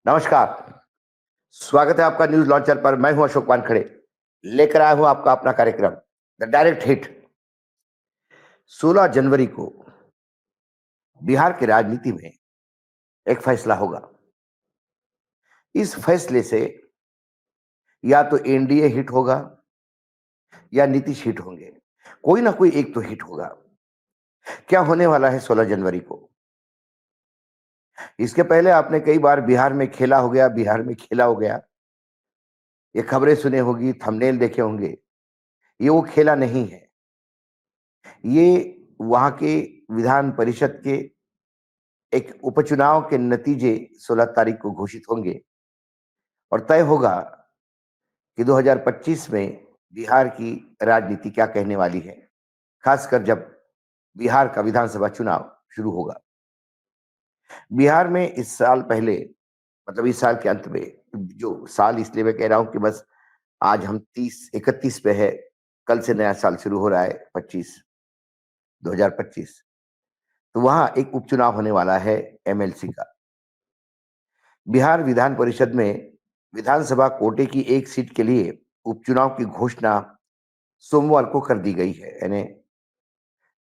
नमस्कार, स्वागत है आपका न्यूज़ लॉन्चर पर। मैं हूं अशोक वानखेड़े, लेकर आया हूं आपका अपना कार्यक्रम द डायरेक्ट हिट। 16 जनवरी को बिहार की राजनीति में एक फैसला होगा। इस फैसले से या तो एनडीए हिट होगा या नीतीश हिट होंगे। कोई ना कोई एक तो हिट होगा। क्या होने वाला है 16 जनवरी को? इसके पहले आपने कई बार बिहार में खेला हो गया, बिहार में खेला हो गया। ये खबरें सुने होगी, थंबनेल देखे होंगे। ये वो खेला नहीं है। ये वहां के विधान परिषद के एक उपचुनाव के नतीजे 16 तारीख को घोषित होंगे और तय होगा कि 2025 में बिहार की राजनीति क्या कहने वाली है, खासकर जब बिहार का विधानसभा चुनाव शुरू होगा। बिहार में इस साल पहले, मतलब इस साल के अंत में, जो साल इसलिए मैं कह रहा हूं कि बस आज हम 31 पे है, कल से नया साल शुरू हो रहा है 2025। तो वहां एक उपचुनाव होने वाला है एमएलसी का। बिहार विधान परिषद में विधानसभा कोटे की एक सीट के लिए उपचुनाव की घोषणा सोमवार को कर दी गई है। यानी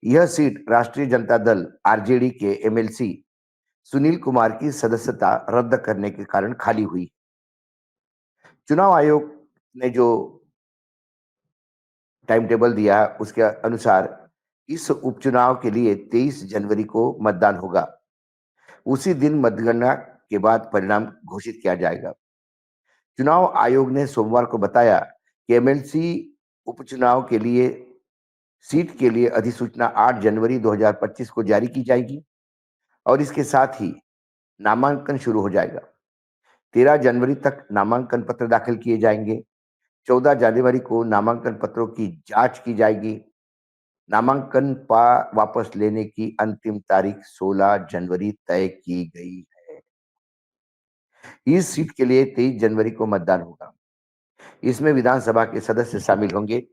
यह सीट राष्ट्रीय जनता दल आरजेडी के एमएलसी सुनील कुमार की सदस्यता रद्द करने के कारण खाली हुई। चुनाव आयोग ने जो टाइम टेबल दिया उसके अनुसार इस उपचुनाव के लिए 23 जनवरी को मतदान होगा। उसी दिन मतगणना के बाद परिणाम घोषित किया जाएगा। चुनाव आयोग ने सोमवार को बताया कि एमएलसी उपचुनाव के लिए सीट के लिए अधिसूचना 8 जनवरी 2025 को जारी की जाएगी और इसके साथ ही नामांकन शुरू हो जाएगा। 13 जनवरी तक नामांकन पत्र दाखिल किए जाएंगे। 14 जनवरी को नामांकन पत्रों की जांच की जाएगी। नामांकन वापस लेने की अंतिम तारीख 16 जनवरी तय की गई है। इस सीट के लिए 23 जनवरी को मतदान होगा। इसमें विधानसभा के सदस्य शामिल होंगे।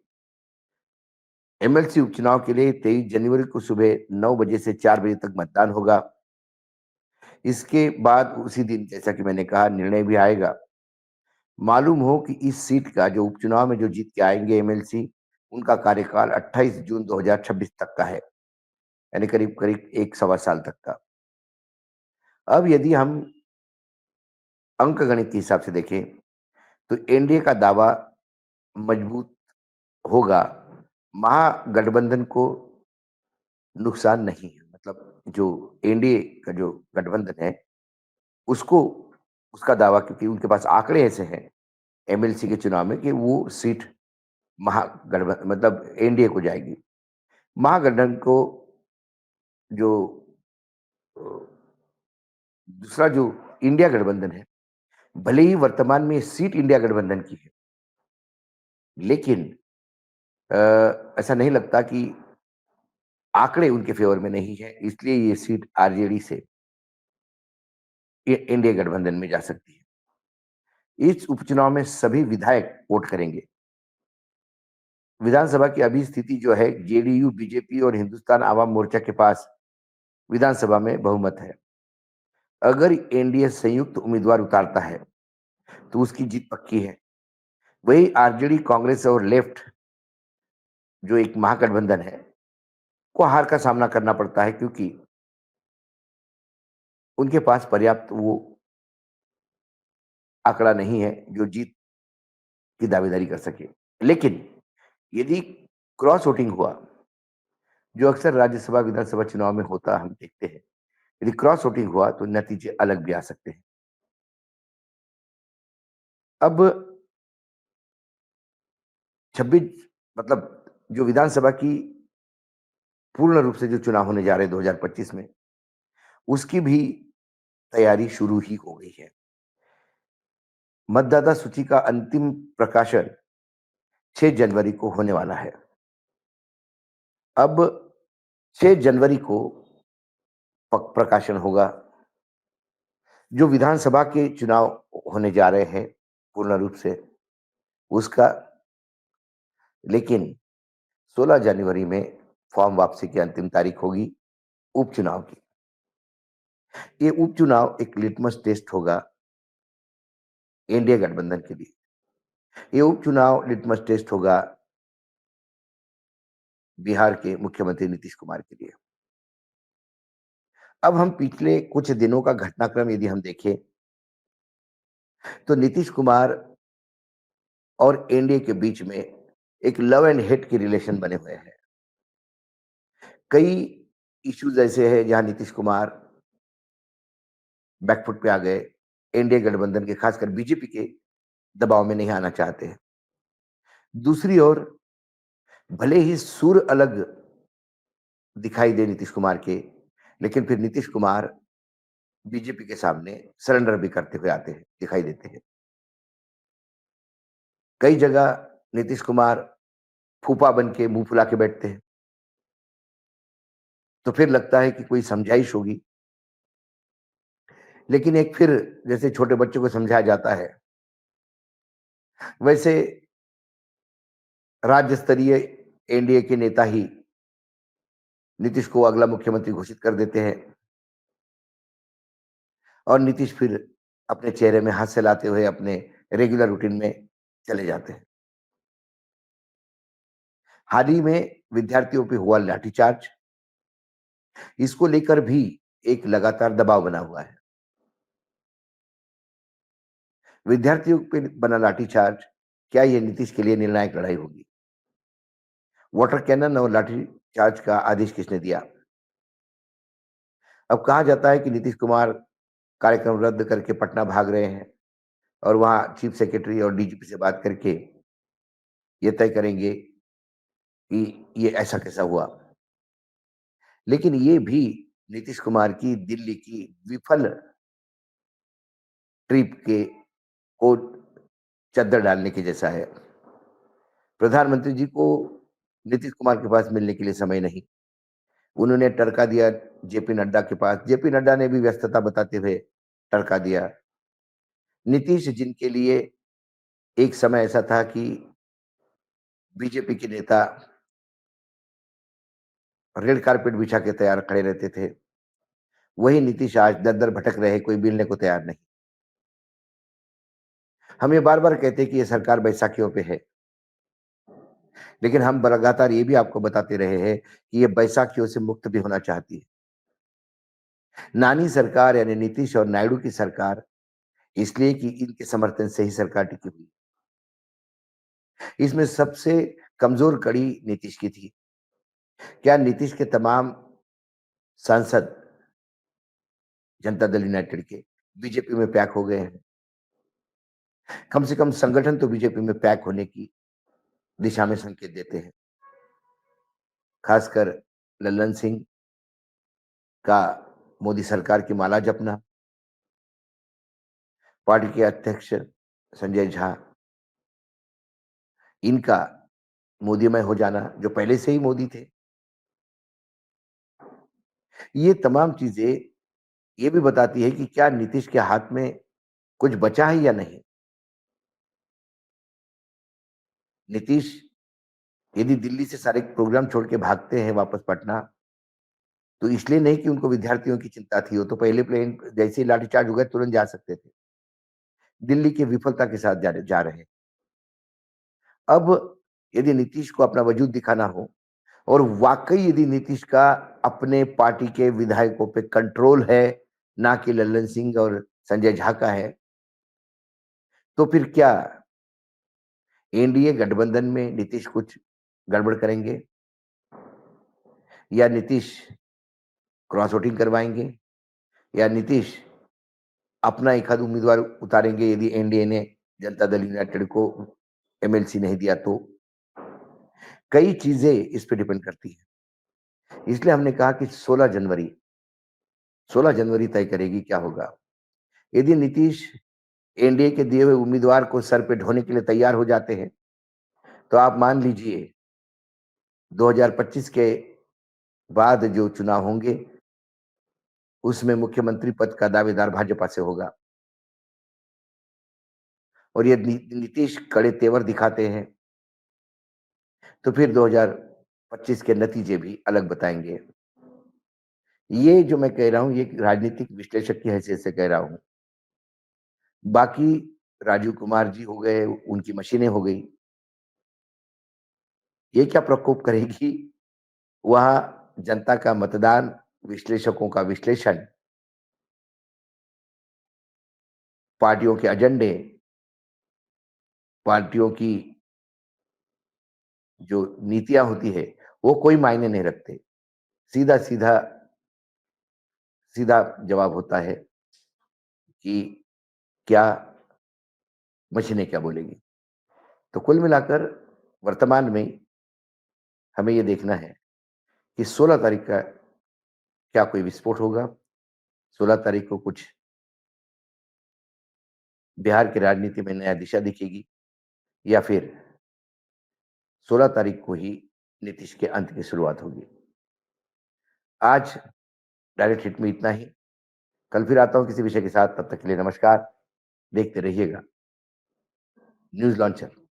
एमएलसी उपचुनाव के लिए 23 जनवरी को सुबह 9 बजे से 4 बजे तक मतदान होगा। इसके बाद उसी दिन, जैसा कि मैंने कहा, निर्णय भी आएगा। मालूम हो कि इस सीट का जो उपचुनाव में जो जीत के आएंगे एमएलसी, उनका कार्यकाल 28 जून 2026 तक का है, यानी करीब करीब एक सवा साल तक का। अब यदि हम अंक गणित के हिसाब से देखें तो एनडीए का दावा मजबूत होगा। महागठबंधन को नुकसान नहीं है। मतलब जो एनडीए का जो गठबंधन है उसको, उसका दावा, क्योंकि उनके पास आंकड़े ऐसे हैं एमएलसी के चुनाव में कि वो सीट महागठबंधन मतलब एनडीए को जाएगी। महागठबंधन को जो अ, दूसरा जो इंडिया गठबंधन है, भले ही वर्तमान में सीट इंडिया गठबंधन की है, लेकिन अ, ऐसा नहीं लगता कि आंकड़े उनके फेवर में नहीं है, इसलिए ये सीट आरजेडी से एनडीए गठबंधन में जा सकती है। इस उपचुनाव में सभी विधायक वोट करेंगे। विधानसभा की अभी स्थिति जो है, जेडीयू, बीजेपी और हिंदुस्तान आवाम मोर्चा के पास विधानसभा में बहुमत है। अगर एनडीए संयुक्त उम्मीदवार उतारता है तो उसकी जीत पक्की है। वही आरजेडी, कांग्रेस और लेफ्ट, जो एक महागठबंधन है, को हार का सामना करना पड़ता है, क्योंकि उनके पास पर्याप्त वो आंकड़ा नहीं है जो जीत की दावेदारी कर सके। लेकिन यदि क्रॉस वोटिंग हुआ, जो अक्सर राज्यसभा विधानसभा चुनाव में होता हम देखते हैं, यदि क्रॉस वोटिंग हुआ तो नतीजे अलग भी आ सकते हैं। अब 26, मतलब जो विधानसभा की पूर्ण रूप से जो चुनाव होने जा रहे हैं 2025 में, उसकी भी तैयारी शुरू ही हो गई है। मतदाता सूची का अंतिम प्रकाशन 6 जनवरी को होने वाला है। अब 6 जनवरी को प्रकाशन होगा। जो विधानसभा के चुनाव होने जा रहे हैं पूर्ण रूप से, उसका, लेकिन 16 जनवरी में फॉर्म वापसी की अंतिम तारीख होगी उपचुनाव की। ये उपचुनाव एक लिटमस टेस्ट होगा एनडीए गठबंधन के लिए। ये उपचुनाव लिटमस टेस्ट होगा बिहार के मुख्यमंत्री नीतीश कुमार के लिए। अब हम पिछले कुछ दिनों का घटनाक्रम यदि हम देखें, तो नीतीश कुमार और एनडीए के बीच में एक लव एंड हेट के रिलेशन बने हुए हैं। कई इश्यूज ऐसे हैं जहां नीतीश कुमार बैकफुट पे आ गए, एनडीए गठबंधन के खासकर बीजेपी के दबाव में नहीं आना चाहते हैं। दूसरी ओर भले ही सुर अलग दिखाई दे नीतीश कुमार के, लेकिन फिर नीतीश कुमार बीजेपी के सामने सरेंडर भी करते हुए आते हैं, दिखाई देते हैं। कई जगह नीतीश कुमार फूफा बन के मुंह फुला के बैठते हैं, तो फिर लगता है कि कोई समझाइश होगी। लेकिन एक फिर जैसे छोटे बच्चों को समझाया जाता है, वैसे राज्य स्तरीय एनडीए के नेता ही नीतीश को अगला मुख्यमंत्री घोषित कर देते हैं और नीतीश फिर अपने चेहरे में हास्य लाते हुए अपने रेगुलर रूटीन में चले जाते हैं। हाल ही में विद्यार्थियों पे हुआ लाठीचार्ज, इसको लेकर भी एक लगातार दबाव बना हुआ है। विद्यार्थियों पे बना लाठीचार्ज, क्या ये नीतीश के लिए निर्णायक लड़ाई होगी? वाटर कैनन और लाठीचार्ज का आदेश किसने दिया? अब कहा जाता है कि नीतीश कुमार कार्यक्रम रद्द करके पटना भाग रहे हैं और वहां चीफ सेक्रेटरी और डीजीपी से बात करके ये तय करेंगे कि ये ऐसा कैसा हुआ। लेकिन ये भी नीतीश कुमार की दिल्ली की विफल ट्रिप के को चद्दर डालने के जैसा है। प्रधानमंत्री जी को नीतीश कुमार के पास मिलने के लिए समय नहीं। उन्होंने टरका दिया जेपी नड्डा के पास, जेपी नड्डा ने भी व्यस्तता बताते हुए टरका दिया। नीतीश जिनके लिए एक समय ऐसा था कि बीजेपी के नेता रेड कारपेट बिछा के तैयार खड़े रहते थे, वही नीतीश आज दर-दर भटक रहे, कोई मिलने को तैयार नहीं। हम ये बार-बार कहते हैं कि ये सरकार बैसाखियों पे है, लेकिन हम लगातार ये भी आपको बताते रहे हैं कि ये बैसाखियों से मुक्त भी होना चाहती है। नानी सरकार यानी नीतीश और नायडू की सरकार इसलिए कि इनके समर्थन से ही सरकार टिकी हुई। इसमें सबसे कमजोर कड़ी नीतीश की थी। क्या नीतीश के तमाम सांसद जनता दल यूनाइटेड के बीजेपी में पैक हो गए हैं? कम से कम संगठन तो बीजेपी में पैक होने की दिशा में संकेत देते हैं। खासकर लल्लन सिंह का मोदी सरकार की माला जपना, पार्टी के अध्यक्ष संजय झा, इनका मोदीमय हो जाना, जो पहले से ही मोदी थे। ये तमाम चीजें ये भी बताती है कि क्या नीतीश के हाथ में कुछ बचा है या नहीं। नीतीश यदि दिल्ली से सारे प्रोग्राम छोड़ के भागते हैं वापस पटना, तो इसलिए नहीं कि उनको विद्यार्थियों की चिंता थी, वो तो पहले प्लेन जैसे ही लाठीचार्ज हो गया तुरंत जा सकते थे। दिल्ली की विफलता के साथ जा रहे हैं। अब यदि नीतीश को अपना वजूद दिखाना हो और वाकई यदि नीतीश का अपने पार्टी के विधायकों पे कंट्रोल है, ना कि लल्लन सिंह और संजय झा का है, तो फिर क्या एनडीए गठबंधन में नीतीश कुछ गड़बड़ करेंगे या नीतीश क्रॉस वोटिंग करवाएंगे या नीतीश अपना एक आध उम्मीदवार उतारेंगे यदि एनडीए ने जनता दल यूनाइटेड को एमएलसी नहीं दिया तो। कई चीजें इस पे डिपेंड करती है, इसलिए हमने कहा कि 16 जनवरी तय करेगी क्या होगा। यदि नीतीश एनडीए के दिए हुए उम्मीदवार को सर पे ढोने के लिए तैयार हो जाते हैं, तो आप मान लीजिए 2025 के बाद जो चुनाव होंगे, उसमें मुख्यमंत्री पद का दावेदार भाजपा से होगा। और ये नीतीश कड़े तेवर दिखाते हैं, तो फिर 2025 के नतीजे भी अलग बताएंगे। ये जो मैं कह रहा हूँ, ये राजनीतिक विश्लेषक की हैसियत से कह रहा हूँ। बाकी राजीव कुमार जी हो गए, उनकी मशीनें हो गई। ये क्या प्रकोप करेगी? वहाँ जनता का मतदान, विश्लेषकों का विश्लेषण, पार्टियों के एजेंडे, पार्टियों की जो नीतियाँ होती है, वो कोई मायने नहीं रखते। सीधा-सीधा सीधा जवाब होता है कि क्या मशीनें क्या बोलेंगी। तो कुल मिलाकर वर्तमान में हमें ये देखना है कि 16 तारीख का क्या कोई विस्फोट होगा? 16 तारीख को कुछ बिहार की राजनीति में नया दिशा दिखेगी या फिर 16 तारीख को ही नीतीश के अंत की शुरुआत होगी। आज डायरेक्ट हिट में इतना ही। कल फिर आता हूँ किसी विषय के साथ, तब तक के लिए नमस्कार। देखते रहिएगा न्यूज़ लॉन्चर।